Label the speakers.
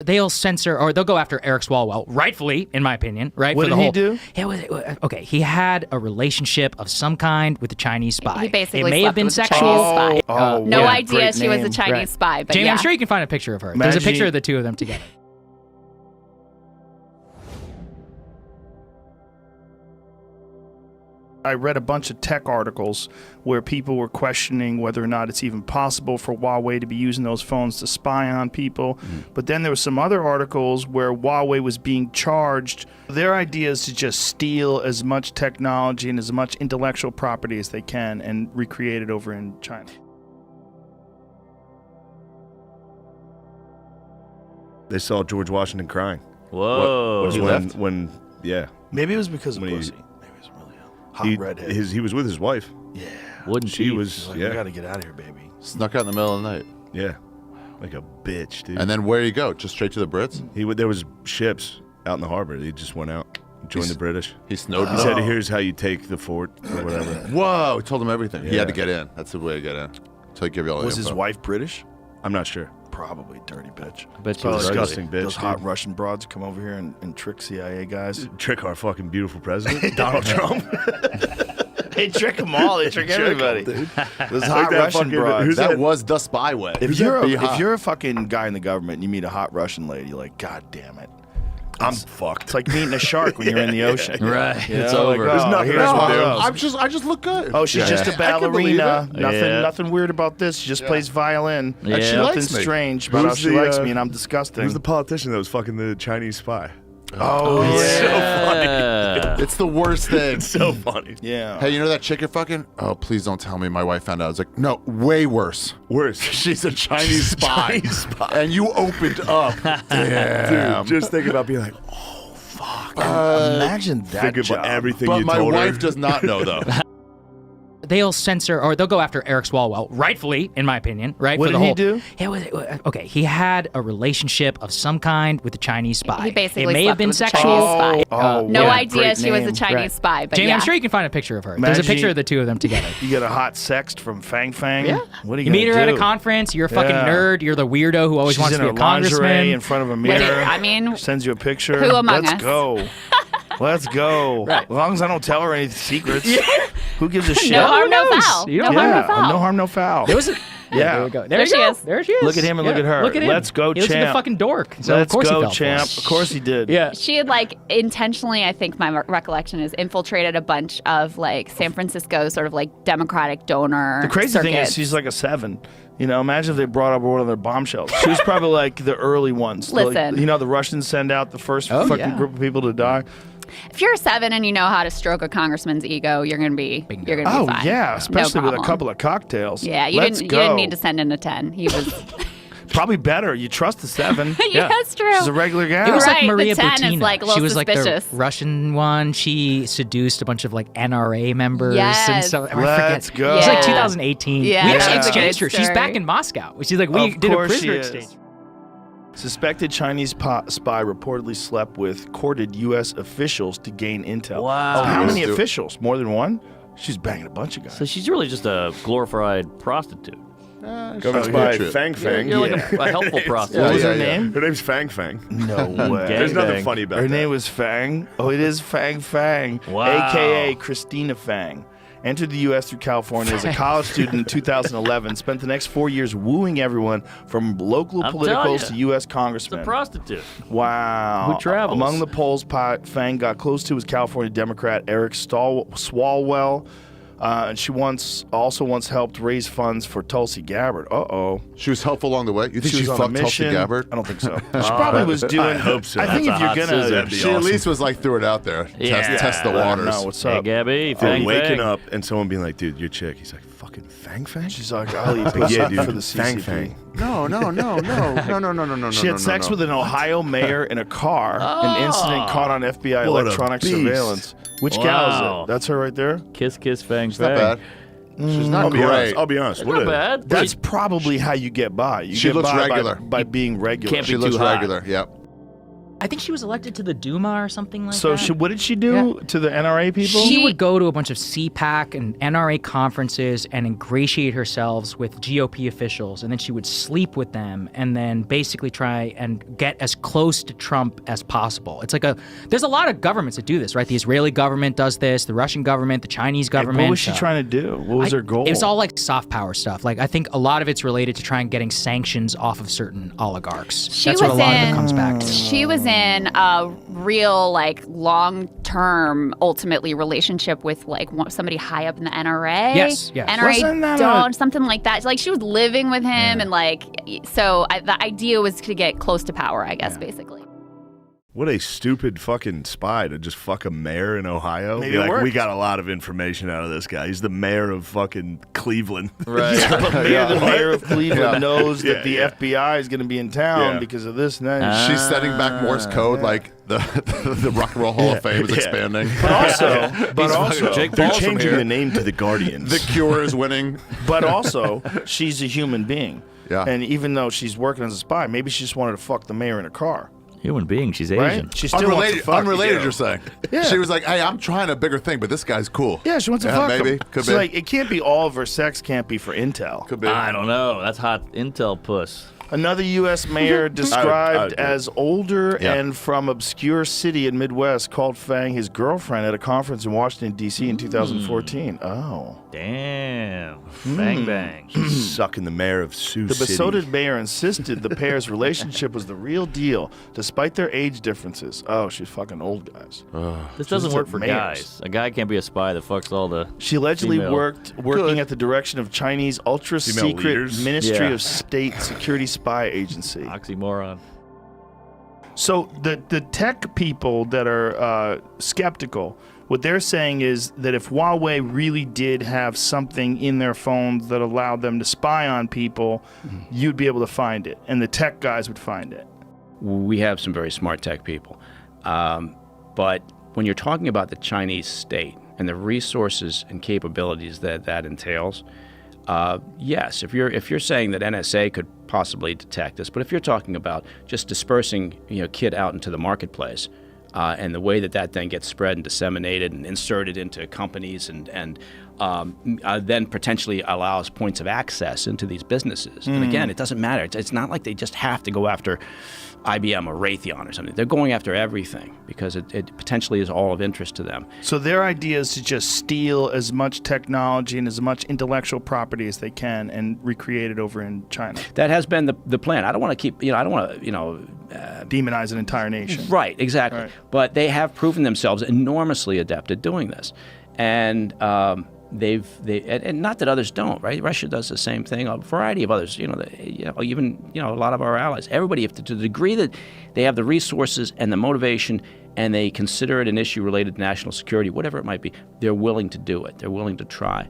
Speaker 1: they'll censor or they'll go after Eric Swalwell, rightfully, in my opinion, right?
Speaker 2: What
Speaker 1: for the
Speaker 2: did he
Speaker 1: whole,
Speaker 2: do?
Speaker 1: Okay, he had a relationship of some kind with a Chinese spy.
Speaker 3: He basically
Speaker 1: it may have
Speaker 3: slept
Speaker 1: been
Speaker 3: with a
Speaker 1: sexual.
Speaker 3: Chinese spy. No
Speaker 2: yeah,
Speaker 3: idea
Speaker 2: great
Speaker 3: she was a
Speaker 2: name.
Speaker 3: Chinese spy, but
Speaker 1: Jamie,
Speaker 3: yeah.
Speaker 1: I'm sure you can find a picture of her. There's a picture of the two of them together.
Speaker 2: I read a bunch of tech articles where people were questioning whether or not it's even possible for Huawei to be using those phones to spy on people. But then there were some other articles where Huawei was being charged. Their idea is to just steal as much technology and as much intellectual property as they can and recreate it over in China.
Speaker 4: They saw George Washington crying.
Speaker 5: Whoa.
Speaker 4: Yeah.
Speaker 2: Maybe it was because of
Speaker 4: When he-
Speaker 2: pussy. Maybe it was really hot redhead.
Speaker 4: He was with his wife.
Speaker 2: Yeah.
Speaker 5: Wouldn't
Speaker 4: She was,
Speaker 2: She's like,
Speaker 4: yeah.
Speaker 2: I gotta get out of here, baby.
Speaker 6: Snuck out in the middle of the night.
Speaker 4: Yeah. Like a bitch, dude.
Speaker 6: And then where you go? Just straight to the Brits?
Speaker 4: There was ships out in the harbor. He just went out, joined the British.
Speaker 6: He snowed.
Speaker 4: He said, here's how you take the fort or whatever.
Speaker 6: Whoa! He told him everything. He had to
Speaker 4: Yeah.
Speaker 6: get in. That's the way to get in. So he give you all the
Speaker 2: Was his
Speaker 6: info.
Speaker 2: wife British?
Speaker 4: I'm not sure.
Speaker 2: Probably dirty bitch.
Speaker 5: I bet she
Speaker 4: Probably
Speaker 5: was ugly.
Speaker 4: disgusting bitch.
Speaker 2: Those hot
Speaker 4: dude.
Speaker 2: Russian broads come over here and trick CIA guys.
Speaker 4: Trick our fucking beautiful president, Donald Trump.
Speaker 2: They trick them all. They trick everybody.
Speaker 4: Dude.
Speaker 2: Those hot
Speaker 4: that
Speaker 2: Russian
Speaker 4: fucking-
Speaker 2: broads.
Speaker 4: who's
Speaker 6: That
Speaker 4: that-
Speaker 6: was the spy way.
Speaker 2: If you're
Speaker 6: Be hot.
Speaker 2: if you're a fucking guy in the government and you meet a hot Russian lady, you're like, God damn it.
Speaker 4: I'm fucked.
Speaker 2: It's like meeting a shark when you're in the ocean.
Speaker 5: Right.
Speaker 2: You
Speaker 5: It's
Speaker 2: know, like,
Speaker 5: over.
Speaker 2: oh,
Speaker 4: There's nothing
Speaker 2: here's
Speaker 4: else
Speaker 2: one
Speaker 4: to
Speaker 2: of
Speaker 4: do.
Speaker 2: those.
Speaker 6: I just look good.
Speaker 2: Oh, she's just a
Speaker 6: I can believe
Speaker 2: ballerina.
Speaker 6: it.
Speaker 2: Nothing weird about this. She just plays violin.
Speaker 5: Yeah. She
Speaker 2: Nothing
Speaker 6: likes me.
Speaker 2: strange about how
Speaker 4: Who's
Speaker 2: she
Speaker 4: the,
Speaker 2: likes me and I'm disgusting.
Speaker 4: Who's the politician that was fucking the Chinese spy?
Speaker 2: Oh,
Speaker 5: Yeah.
Speaker 6: It's the worst thing.
Speaker 4: It's so funny.
Speaker 2: yeah.
Speaker 6: Hey, you know that chick you're fucking? Oh, please don't tell me my wife found out. I was like, no, way worse.
Speaker 4: Worse.
Speaker 6: She's a Chinese spy.
Speaker 4: Chinese spy.
Speaker 6: And you opened up. Damn.
Speaker 4: Dude, just thinking about being like,
Speaker 2: Imagine that
Speaker 4: think
Speaker 2: job.
Speaker 4: about everything
Speaker 6: But
Speaker 4: you
Speaker 6: my
Speaker 4: told
Speaker 6: wife
Speaker 4: her.
Speaker 6: does not know, though.
Speaker 1: They'll censor or they'll go after Eric Swalwell, rightfully, in my opinion, right?
Speaker 2: What
Speaker 1: for the
Speaker 2: did he
Speaker 1: whole,
Speaker 2: do?
Speaker 1: Okay, he had a relationship of some kind with a Chinese spy.
Speaker 3: He basically
Speaker 1: it may have
Speaker 3: slept
Speaker 1: been
Speaker 3: with a
Speaker 1: sexual.
Speaker 3: Chinese spy.
Speaker 2: Oh,
Speaker 3: No
Speaker 2: yeah,
Speaker 3: idea
Speaker 2: great
Speaker 3: she was a
Speaker 2: name.
Speaker 3: Chinese
Speaker 1: Right.
Speaker 3: spy, but
Speaker 1: Jamie,
Speaker 3: yeah.
Speaker 1: I'm sure you can find a picture of her. There's a
Speaker 2: Imagine
Speaker 1: picture of the two of them together.
Speaker 2: You get a hot sext from Fang Fang.
Speaker 1: Yeah.
Speaker 2: What are you
Speaker 1: You meet her
Speaker 2: gonna
Speaker 1: at a
Speaker 2: do?
Speaker 1: conference. You're a fucking
Speaker 2: Yeah.
Speaker 1: nerd. You're the weirdo who always
Speaker 2: She's
Speaker 1: wants
Speaker 2: in
Speaker 1: to be
Speaker 2: her
Speaker 1: a congressman.
Speaker 2: lingerie in front of a mirror.
Speaker 3: I mean,
Speaker 2: Sends you a picture.
Speaker 3: Who among
Speaker 2: Let's
Speaker 3: us?
Speaker 2: go. Let's go.
Speaker 1: Right.
Speaker 2: As long as I don't tell her any secrets. Who gives a shit?
Speaker 3: no harm, no
Speaker 1: knows?
Speaker 3: foul.
Speaker 1: You
Speaker 3: No
Speaker 1: don't
Speaker 3: harm,
Speaker 2: yeah.
Speaker 3: no foul.
Speaker 2: No harm, no foul.
Speaker 1: There was a,
Speaker 2: Yeah.
Speaker 1: There we go.
Speaker 3: There
Speaker 1: you
Speaker 3: she
Speaker 1: go.
Speaker 3: is.
Speaker 1: There she is.
Speaker 2: Look at him and look at her.
Speaker 1: Look at him.
Speaker 2: Let's go,
Speaker 1: He looks like a
Speaker 2: champ.
Speaker 1: fucking dork. So
Speaker 2: Let's
Speaker 1: of course
Speaker 2: go,
Speaker 1: he fell
Speaker 2: champ.
Speaker 1: for it.
Speaker 2: Of course he did.
Speaker 1: Yeah.
Speaker 3: She had like intentionally, I think my recollection is, infiltrated a bunch of like San Francisco sort of like Democratic donor.
Speaker 2: The crazy thing is
Speaker 3: circuits.
Speaker 2: she's like a 7. You know, imagine if they brought up one of their bombshells. She was probably like the early ones.
Speaker 3: Listen.
Speaker 2: Like, you know, the Russians send out the first
Speaker 1: Oh,
Speaker 2: fucking
Speaker 1: yeah.
Speaker 2: group of people to die.
Speaker 3: If you're a 7 and you know how to stroke a congressman's ego, you're gonna be
Speaker 2: Oh,
Speaker 3: fine.
Speaker 2: yeah. Especially
Speaker 3: No
Speaker 2: with a
Speaker 3: problem.
Speaker 2: couple of cocktails.
Speaker 3: Yeah, you
Speaker 2: Let's
Speaker 3: didn't.
Speaker 2: go.
Speaker 3: You didn't need to send in a 10. He was.
Speaker 2: Probably better. You trust the 7.
Speaker 3: Yeah, that's true.
Speaker 2: She's a regular gal.
Speaker 1: It was
Speaker 3: Right,
Speaker 1: like
Speaker 3: the
Speaker 1: Maria
Speaker 3: 10 is,
Speaker 1: Butina.
Speaker 3: like, a little
Speaker 1: She was
Speaker 3: suspicious.
Speaker 1: like the Russian one. She seduced a bunch of like NRA members and
Speaker 3: Yes.
Speaker 1: so I forget.
Speaker 2: Let's go.
Speaker 1: It was like
Speaker 3: Yeah.
Speaker 1: 2018.
Speaker 3: Yeah,
Speaker 1: we actually
Speaker 2: that's a good
Speaker 1: exchanged her. She's
Speaker 3: story.
Speaker 1: back in Moscow. She's like, we
Speaker 2: Of
Speaker 1: did a
Speaker 2: course
Speaker 1: prisoner
Speaker 2: she is.
Speaker 1: exchange.
Speaker 2: Suspected Chinese spy reportedly slept with courted U.S. officials to gain intel.
Speaker 5: Wow.
Speaker 2: Oh, how
Speaker 6: Yes,
Speaker 2: many
Speaker 6: dude.
Speaker 2: officials? More than one? She's banging a bunch of guys.
Speaker 5: So she's really just a glorified prostitute.
Speaker 4: Government
Speaker 6: She's
Speaker 4: spy
Speaker 6: patriot.
Speaker 4: Fang Fang.
Speaker 5: You're like a helpful prostitute.
Speaker 2: What was
Speaker 6: yeah,
Speaker 2: her
Speaker 6: yeah.
Speaker 2: name?
Speaker 4: Her name's Fang Fang.
Speaker 2: No way.
Speaker 4: There's nothing
Speaker 5: Fang.
Speaker 4: funny about
Speaker 2: Her
Speaker 4: that.
Speaker 2: name was Fang. Oh, it is Fang Fang.
Speaker 5: Wow.
Speaker 2: AKA Christina Fang. Entered the U.S. through California as a college student in 2011. Spent the next 4 years wooing everyone from local
Speaker 5: I'm
Speaker 2: politicals
Speaker 5: telling
Speaker 2: to
Speaker 5: ya.
Speaker 2: U.S.
Speaker 5: It's a
Speaker 2: congressmen.
Speaker 5: prostitute.
Speaker 2: Wow.
Speaker 5: Who travels.
Speaker 2: Among the polls Fang got close to was California Democrat Eric Swalwell. And she also once helped raise funds for Tulsi Gabbard. Uh-oh.
Speaker 6: She was helpful along the way. You think
Speaker 2: She
Speaker 6: she,
Speaker 2: was on a
Speaker 6: fucked Tulsi
Speaker 2: mission.
Speaker 6: Gabbard?
Speaker 2: I don't think so. She probably was doing.
Speaker 4: I hope so.
Speaker 2: I think
Speaker 5: That's
Speaker 2: if
Speaker 5: a
Speaker 2: you're
Speaker 5: hot
Speaker 2: gonna,
Speaker 5: scissor.
Speaker 4: That'd be
Speaker 6: She at
Speaker 4: awesome.
Speaker 6: least was like threw it out there.
Speaker 5: Yeah.
Speaker 6: Test the
Speaker 2: let 'em
Speaker 6: waters.
Speaker 2: know what's
Speaker 5: Hey,
Speaker 2: up.
Speaker 5: Gabby,
Speaker 4: Dude,
Speaker 5: Fang
Speaker 4: waking
Speaker 5: Fang.
Speaker 4: up and someone being like, dude, your chick. He's like, fucking Fang Fang?
Speaker 2: She's like, I'll eat
Speaker 4: Like,
Speaker 2: pussy
Speaker 4: yeah, dude.
Speaker 2: for the
Speaker 4: Fang
Speaker 2: CCP.
Speaker 4: Fang.
Speaker 6: No.
Speaker 2: She had sex with an Ohio mayor in a car. An incident caught on FBI
Speaker 4: What a
Speaker 2: electronic
Speaker 4: beast.
Speaker 2: surveillance. Which gal
Speaker 5: Wow.
Speaker 2: is it? That's her right there.
Speaker 5: Kiss, kiss, Fang,
Speaker 6: It's
Speaker 5: Fang.
Speaker 6: not bad. She's not
Speaker 4: I'll be honest.
Speaker 6: great.
Speaker 4: I'll be honest.
Speaker 5: It's
Speaker 4: What
Speaker 5: not
Speaker 4: a-
Speaker 5: bad.
Speaker 2: That's probably how you get by. You
Speaker 6: She
Speaker 2: get
Speaker 6: looks
Speaker 2: by
Speaker 6: regular.
Speaker 2: by being regular.
Speaker 5: Can't
Speaker 6: She
Speaker 5: be
Speaker 6: looks
Speaker 5: too hot.
Speaker 6: regular. Yep.
Speaker 1: I think she was elected to the Duma or something like
Speaker 2: So
Speaker 1: that.
Speaker 2: what did she do to the NRA people?
Speaker 1: She would go to a bunch of CPAC and NRA conferences and ingratiate herself with GOP officials, and then she would sleep with them and then basically try and get as close to Trump as possible. It's like there's a lot of governments that do this, right? The Israeli government does this, the Russian government, the Chinese government.
Speaker 2: What was she trying to do? What was her goal?
Speaker 1: It was all like soft power stuff. Like I think a lot of it's related to trying getting sanctions off of certain oligarchs. That's what a lot of it comes back to.
Speaker 3: She was in a real, like, long-term, ultimately, relationship with, like, somebody high up in the NRA.
Speaker 1: Yes.
Speaker 2: Wasn't that
Speaker 3: NRA, something like that. Like, she was living with him, and, like, so the idea was to get close to power, I guess, basically.
Speaker 4: What a stupid fucking spy to just fuck a mayor in Ohio.
Speaker 2: Maybe
Speaker 4: Be
Speaker 2: it
Speaker 4: like,
Speaker 2: worked.
Speaker 4: we got a lot of information out of this guy. He's the mayor of fucking Cleveland.
Speaker 5: Right.
Speaker 2: The mayor of Cleveland knows that the
Speaker 4: Yeah.
Speaker 2: FBI is going to be in town
Speaker 4: Yeah.
Speaker 2: because of this and that.
Speaker 6: She's setting back Morse code like the Rock and Roll Hall of Fame is expanding.
Speaker 2: But also,
Speaker 5: Jake
Speaker 4: They're
Speaker 5: Paul's from
Speaker 4: changing
Speaker 5: here.
Speaker 4: the name to the Guardians.
Speaker 6: The Cure is winning.
Speaker 2: but also, she's a human being.
Speaker 6: Yeah.
Speaker 2: And even though she's working as a spy, maybe she just wanted to fuck the mayor in a car.
Speaker 5: Human being. She's
Speaker 2: Right?
Speaker 5: Asian.
Speaker 2: She still wants to fuck.
Speaker 6: Unrelated, you're saying?
Speaker 2: Yeah.
Speaker 6: She was like, hey, I'm trying a bigger thing, but this guy's cool.
Speaker 2: Yeah, she wants to fuck
Speaker 6: maybe.
Speaker 2: him.
Speaker 6: Could
Speaker 2: So,
Speaker 6: be.
Speaker 2: like, it can't be all of her sex can't be for intel.
Speaker 6: Could be.
Speaker 5: I don't know. That's hot intel puss.
Speaker 2: Another U.S. mayor described
Speaker 4: I would-
Speaker 2: as older
Speaker 6: Yeah.
Speaker 2: and from obscure city in Midwest called Fang his girlfriend at a conference in Washington, D.C. in 2014. Oh.
Speaker 5: Damn. Bang bang.
Speaker 4: Sucking the mayor of Sioux
Speaker 2: The
Speaker 4: City.
Speaker 2: besotted mayor insisted the pair's relationship was the real deal, despite their age differences. Oh, she's fucking old guys.
Speaker 5: This doesn't
Speaker 2: Just
Speaker 5: work
Speaker 2: like
Speaker 5: for
Speaker 2: mayors.
Speaker 5: guys. A guy can't be a spy that fucks all the.
Speaker 2: She allegedly
Speaker 5: Female.
Speaker 2: working
Speaker 6: Good.
Speaker 2: at the direction of Chinese ultra-secret
Speaker 4: leaders?
Speaker 2: Ministry
Speaker 5: Yeah.
Speaker 2: of State Security Spy Agency.
Speaker 5: Oxymoron.
Speaker 2: So the tech people that are skeptical, what they're saying is that if Huawei really did have something in their phones that allowed them to spy on people, you'd be able to find it, and the tech guys would find it.
Speaker 7: We have some very smart tech people. But when you're talking about the Chinese state and the resources and capabilities that entails, yes, if you're saying that NSA could possibly detect this, but if you're talking about just dispersing kit out into the marketplace, and the way that then gets spread and disseminated and inserted into companies and then potentially allows points of access into these businesses. And again, it doesn't matter. It's not like they just have to go after IBM or Raytheon or something. They're going after everything because it potentially is all of interest to them.
Speaker 2: So their idea is to just steal as much technology and as much intellectual property as they can and recreate it over in China.
Speaker 7: That has been the plan. I don't want to keep, I don't want to,
Speaker 2: Demonize an entire nation.
Speaker 7: Right, exactly.
Speaker 2: Right.
Speaker 7: But they have proven themselves enormously adept at doing this. And and not that others don't, right? Russia does the same thing. A variety of others, even a lot of our allies. Everybody, to the degree that they have the resources and the motivation, and they consider it an issue related to national security, whatever it might be, they're willing to do it. They're willing to try.